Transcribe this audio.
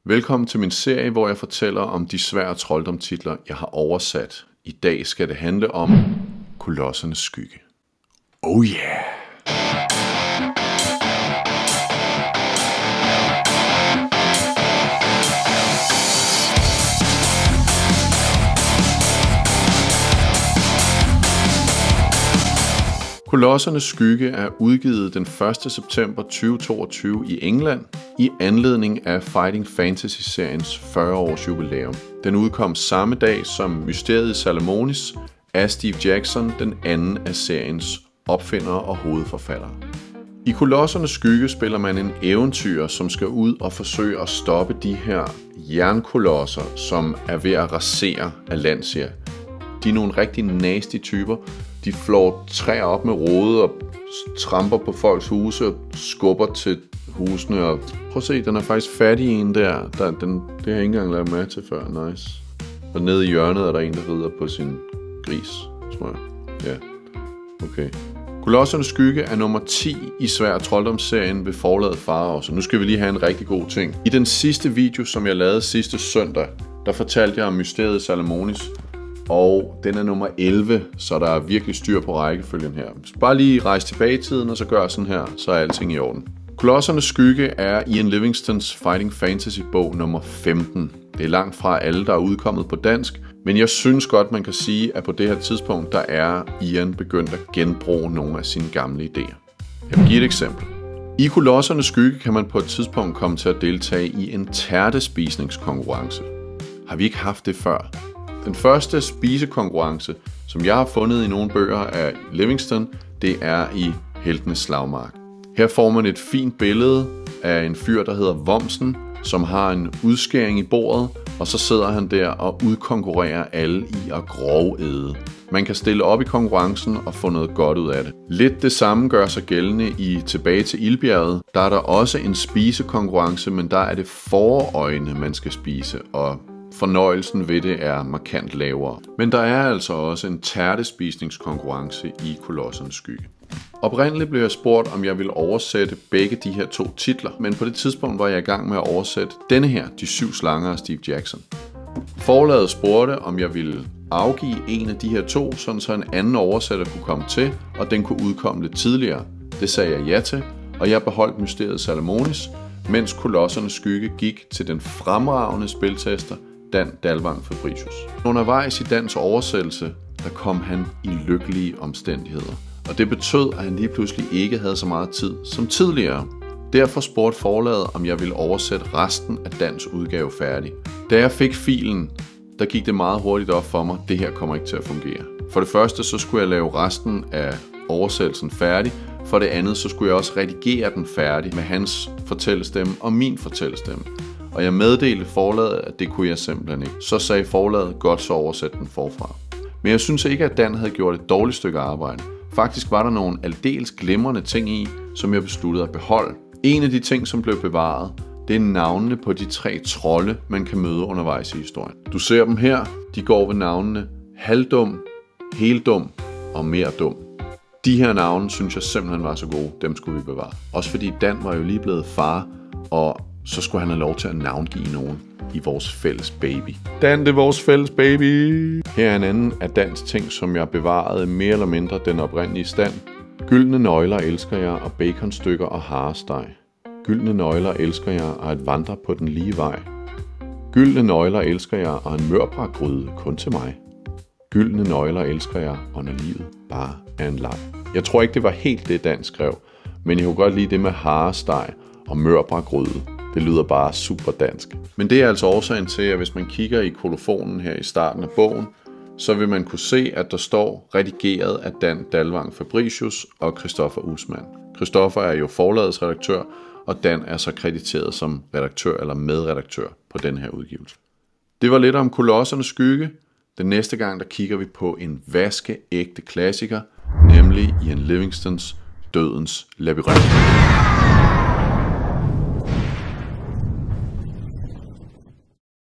Velkommen til min serie, hvor jeg fortæller om de svære trolddomstitler, jeg har oversat. I dag skal det handle om Kolossernes skygge. Oh yeah! Kolossernes skygge er udgivet den 1. september 2022 i England i anledning af Fighting Fantasy-seriens 40-års jubilæum. Den udkom samme dag som Mysteriet i Salamonis af Steve Jackson, den anden af seriens opfindere og hovedforfattere. I Kolossernes skygge spiller man en eventyr, som skal ud og forsøge at stoppe de her jernkolosser, som er ved at rasere Atlantia. De er nogle rigtig nasty typer. De flår træer op med rode og tramper på folks huse og skubber til husene. Og prøv at se, den er faktisk fattig en der. Det har jeg ikke engang lavet med til før. Nice. Og nede i hjørnet er der en, der rider på sin gris, tror jeg. Ja, okay. Kolossernes skygge er nummer 10 i svær trolddomsserien ved forlaget Faraos. Og nu skal vi lige have en rigtig god ting. I den sidste video, som jeg lavede sidste søndag, der fortalte jeg om Mysteriet i Salamonis. Og den er nummer 11, så der er virkelig styr på rækkefølgen her. Bare lige rejse tilbage i tiden, og så gør sådan her, så er alting i orden. Kolossernes skygge er Ian Livingstones Fighting Fantasy bog nummer 15. Det er langt fra alle, der er udkommet på dansk, men jeg synes godt, man kan sige, at på det her tidspunkt, der er Ian begyndt at genbruge nogle af sine gamle idéer. Jeg vil give et eksempel. I Kolossernes skygge kan man på et tidspunkt komme til at deltage i en tærtespisningskonkurrence. Har vi ikke haft det før? Den første spisekonkurrence, som jeg har fundet i nogle bøger af Livingston, det er i Heltenes Slagmark. Her får man et fint billede af en fyr, der hedder Vomsen, som har en udskæring i bordet, og så sidder han der og udkonkurrerer alle i at grovæde. Man kan stille op i konkurrencen og få noget godt ud af det. Lidt det samme gør sig gældende i Tilbage til Ildbjerget. Der er der også en spisekonkurrence, men der er det forøjne, man skal spise, og fornøjelsen ved det er markant lavere. Men der er altså også en tærtespisningskonkurrence i Kolossernes skygge. Oprindeligt blev jeg spurgt, om jeg ville oversætte begge de her to titler, men på det tidspunkt var jeg i gang med at oversætte denne her, De 7 slanger af Steve Jackson. Forlaget spurgte, om jeg ville afgive en af de her to, sådan så en anden oversætter kunne komme til, og den kunne udkomme lidt tidligere. Det sagde jeg ja til, og jeg beholdt Mysteriet Salamonis, mens Kolossernes skygge gik til den fremragende spiltester Dan Dalvang Fabricius. Undervejs i Dans oversættelse, der kom han i lykkelige omstændigheder. Og det betød, at han lige pludselig ikke havde så meget tid som tidligere. Derfor spurgte forlaget, om jeg ville oversætte resten af Dans udgave færdig. Da jeg fik filen, der gik det meget hurtigt op for mig, det her kommer ikke til at fungere. For det første, så skulle jeg lave resten af oversættelsen færdig. For det andet, så skulle jeg også redigere den færdig med hans fortællestemme og min fortællestemme. Og jeg meddelte forlaget, at det kunne jeg simpelthen ikke. Så sagde forlaget, godt, så oversæt den forfra. Men jeg synes ikke, at Dan havde gjort et dårligt stykke arbejde. Faktisk var der nogle aldeles glimrende ting i, som jeg besluttede at beholde. En af de ting, som blev bevaret, det er navnene på de 3 trolde, man kan møde undervejs i historien. Du ser dem her, de går ved navnene halvdum, heldum og mere dum. De her navne synes jeg simpelthen var så gode, dem skulle vi bevare. Også fordi Dan var jo lige blevet far, og så skulle han have lov til at navngive nogen i vores fælles baby. Dan, det er vores fælles baby! Her er en anden af Dans ting, som jeg bevarede mere eller mindre den oprindelige stand. Gyldne nøgler elsker jeg, og baconstykker og haresteg. Gyldne nøgler elsker jeg, og at vandre på den lige vej. Gyldne nøgler elsker jeg, og en mørbrætgryde kun til mig. Gyldne nøgler elsker jeg, og når livet bare er en leg. Jeg tror ikke, det var helt det, Dan skrev, men jeg kunne godt lide det med haresteg og mørbrætgryde. Det lyder bare super dansk. Men det er altså årsagen til, at hvis man kigger i kolofonen her i starten af bogen, så vil man kunne se, at der står redigeret af Dan Dalvang Fabricius og Christoffer Usman. Christoffer er jo forlagets redaktør, og Dan er så krediteret som redaktør eller medredaktør på den her udgivelse. Det var lidt om Kolossernes skygge. Den næste gang, der kigger vi på en vaskeægte klassiker, nemlig Ian Livingstons Dødens Labyrint.